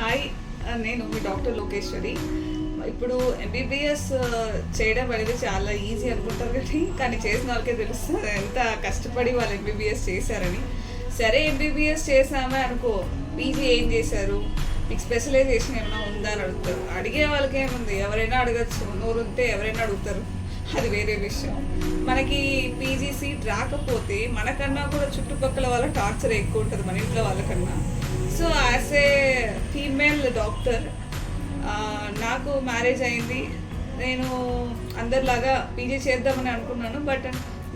Hi, నేను మీ doctor Lokeshwari. ఇప్పుడు MBBS చేయడం అనేది చాలా ఈజీ అనుకుంటారు కానీ చేసిన వాళ్ళకే తెలుస్తుంది ఎంత కష్టపడి వాళ్ళు ఎంబీబీఎస్ చేశారని. సరే ఎంబీబీఎస్ చేసామే అనుకో, పీజీ ఏం చేశారు, మీకు స్పెషలైజేషన్ ఏమైనా ఉందా అని అడుగుతారు. అడిగే వాళ్ళకి ఏముంది, ఎవరైనా అడగచ్చు, నోరు ఉంటే ఎవరైనా అడుగుతారు, అది వేరే విషయం. మనకి పీజీ సీట్ రాకపోతే మనకన్నా కూడా చుట్టుపక్కల వాళ్ళ టార్చర్ ఎక్కువ ఉంటుంది మన ఇంట్లో వాళ్ళకన్నా. So as a female doctor నాకు మ్యారేజ్ అయింది. నేను అందరిలాగా పీజీ చేద్దామని అనుకున్నాను, బట్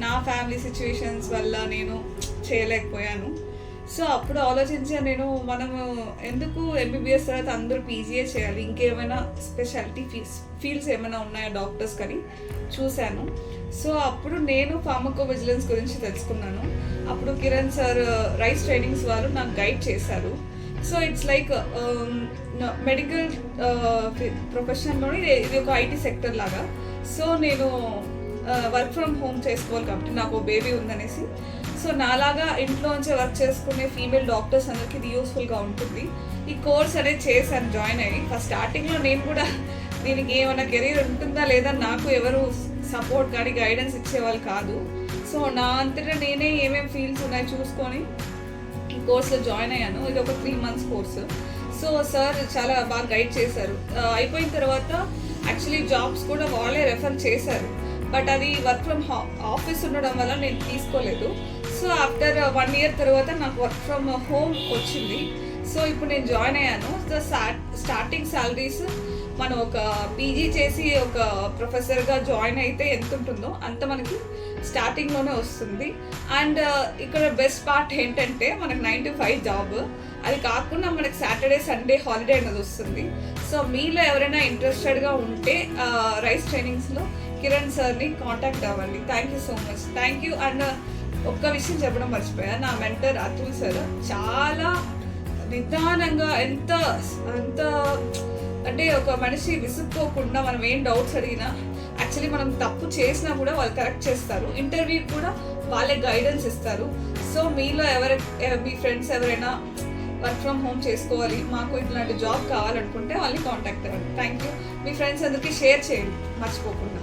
నా ఫ్యామిలీ సిచ్యువేషన్స్ వల్ల నేను చేయలేకపోయాను. సో అప్పుడు ఆలోచించాను నేను, మనము ఎందుకు ఎంబీబీఎస్ తర్వాత అందరూ పీజీఏ చేయాలి, ఇంకేమైనా స్పెషాలిటీ ఫీల్డ్స్ ఏమైనా ఉన్నాయా డాక్టర్స్ కానీ చూశాను. సో అప్పుడు నేను ఫార్మకో విజిలెన్స్ గురించి తెలుసుకున్నాను. అప్పుడు కిరణ్ సార్ రైస్ ట్రైనింగ్స్ వాళ్ళు నాకు గైడ్ చేశారు. సో ఇట్స్ లైక్ మెడికల్ ప్రొఫెషన్లోని ఇది ఒక ఐటీ సెక్టర్ లాగా. సో నేను వర్క్ ఫ్రమ్ హోమ్ చేసుకోవాలి కాబట్టి నాకు బేబీ ఉందనేసి, సో నాలాగా ఇంట్లోంచే వర్క్ చేసుకునే ఫీమేల్ డాక్టర్స్ అందరికీ ఇది యూస్ఫుల్గా ఉంటుంది. ఈ కోర్స్ అనేది చేశాను, జాయిన్ అయ్యి. ఫస్ట్ స్టార్టింగ్లో నేను కూడా దీనికి ఏమైనా కెరీర్ ఉంటుందా లేదా, నాకు ఎవరు సపోర్ట్ కానీ గైడెన్స్ ఇచ్చేవాళ్ళు కాదు. సో నా అంతటా నేనే ఏమేమి ఫీల్డ్స్ ఉన్నాయో చూసుకొని ఈ కోర్సులో జాయిన్ అయ్యాను. ఇది ఒక 3 months కోర్సు. సో సార్ చాలా బాగా గైడ్ చేశారు. అయిపోయిన తర్వాత యాక్చువల్లీ జాబ్స్ కూడా వాళ్ళే రెఫర్ చేశారు, బట్ అది వర్క్ ఫ్రమ్ ఆఫీస్ ఉండడం వల్ల నేను తీసుకోలేదు. సో ఆఫ్టర్ 1 year తర్వాత నాకు వర్క్ ఫ్రమ్ హోమ్ వచ్చింది. సో ఇప్పుడు నేను జాయిన్ అయ్యాను. సో స్టార్టింగ్ శాలరీస్ మనం ఒక పీజీ చేసి ఒక ప్రొఫెసర్గా జాయిన్ అయితే ఎంత ఉంటుందో అంత మనకి స్టార్టింగ్లోనే వస్తుంది. అండ్ ఇక్కడ బెస్ట్ పార్ట్ ఏంటంటే మనకు 9 to 5 జాబ్, అది కాకుండా మనకి సాటర్డే సండే హాలిడే అనేది వస్తుంది. సో మీలో ఎవరైనా ఇంట్రెస్టెడ్గా ఉంటే రైస్ ట్రైనింగ్స్లో కిరణ్ సార్ని కాంటాక్ట్ అవ్వండి. Thank you so much. Thank you. And ఒక్క విషయం చెప్పడం మర్చిపోయా, నా మెంటర్ అతుల్ సార్ చాలా నిదానంగా ఎంత అంటే ఒక మనిషి విసుక్కోకుండా మనం ఏం డౌట్స్ అడిగినా, యాక్చువల్లీ మనం తప్పు చేసినా కూడా వాళ్ళు కరెక్ట్ చేస్తారు. ఇంటర్వ్యూ కూడా వాళ్ళే గైడెన్స్ ఇస్తారు. సో మీలో మీ ఫ్రెండ్స్ ఎవరైనా వర్క్ ఫ్రమ్ హోమ్ చేసుకోవాలి, మాకు ఇట్లాంటి జాబ్ కావాలనుకుంటే వాళ్ళని కాంటాక్ట్ అవ్వండి. Thank you. మీ ఫ్రెండ్స్ అందరికీ షేర్ చేయండి మర్చిపోకుండా.